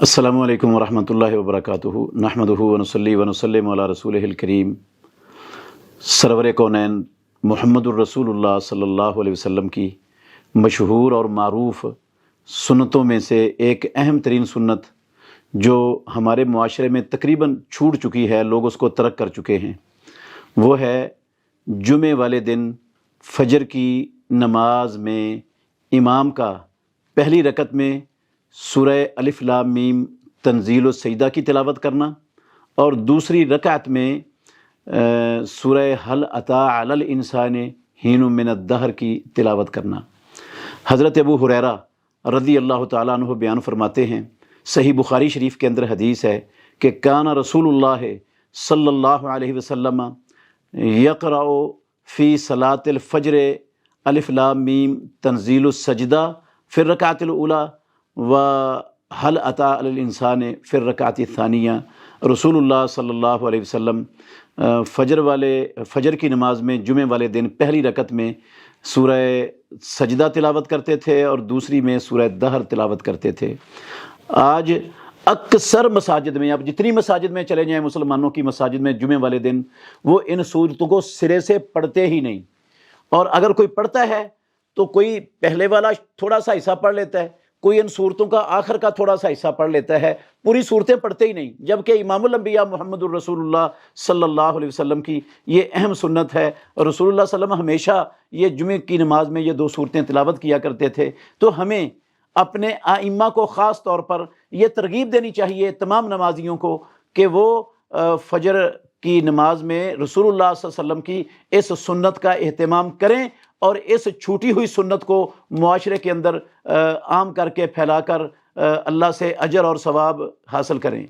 السلام علیکم ورحمۃ اللہ وبرکاتہ نحمدہ ونصلی ونسلم علی رسولہ الکریم سرور کونین محمد الرسول اللہ صلی اللہ علیہ وسلم کی مشہور اور معروف سنتوں میں سے ایک اہم ترین سنت جو ہمارے معاشرے میں تقریباً چھوٹ چکی ہے، لوگ اس کو ترک کر چکے ہیں، وہ ہے جمعے والے دن فجر کی نماز میں امام کا پہلی رکعت میں سورہ الف لام میم تنزیل السجدہ کی تلاوت کرنا اور دوسری رکعت میں سورہ حل اتی علی الانسان حین من الدہر کی تلاوت کرنا۔ حضرت ابو ہریرہ رضی اللہ تعالیٰ عنہ بیان فرماتے ہیں، صحیح بخاری شریف کے اندر حدیث ہے کہ کان رسول اللہ صلی اللہ علیہ وسلم یقرأ فی صلاۃ الفجر الف لام میم تنزیل السجدہ فی الرکعۃ الاولی و حل اتی علی الانسان فی الرکعۃ الثانیہ۔ رسول اللہ صلی اللہ علیہ وسلم فجر کی نماز میں جمعے والے دن پہلی رکعت میں سورہ سجدہ تلاوت کرتے تھے اور دوسری میں سورہ دہر تلاوت کرتے تھے۔ آج اکثر مساجد میں، آپ جتنی مساجد میں چلے جائیں مسلمانوں کی مساجد میں، جمعے والے دن وہ ان سورتوں کو سرے سے پڑھتے ہی نہیں، اور اگر کوئی پڑھتا ہے تو کوئی پہلے والا تھوڑا سا حصہ پڑھ لیتا ہے، کوئی ان صورتوں کا آخر کا تھوڑا سا حصہ پڑھ لیتا ہے، پوری صورتیں پڑھتے ہی نہیں، جبکہ امام الانبیاء محمد الرسول اللہ صلی اللہ علیہ وسلم کی یہ اہم سنت ہے، اور رسول اللہ صلی اللہ علیہ وسلم ہمیشہ یہ جمعے کی نماز میں یہ 2 صورتیں تلاوت کیا کرتے تھے۔ تو ہمیں اپنے ائمہ کو خاص طور پر یہ ترغیب دینی چاہیے تمام نمازیوں کو کہ وہ فجر کی نماز میں رسول اللہ صلی اللہ علیہ وسلم کی اس سنت کا اہتمام کریں اور اس چھوٹی ہوئی سنت کو معاشرے کے اندر عام کر کے پھیلا کر اللہ سے اجر اور ثواب حاصل کریں۔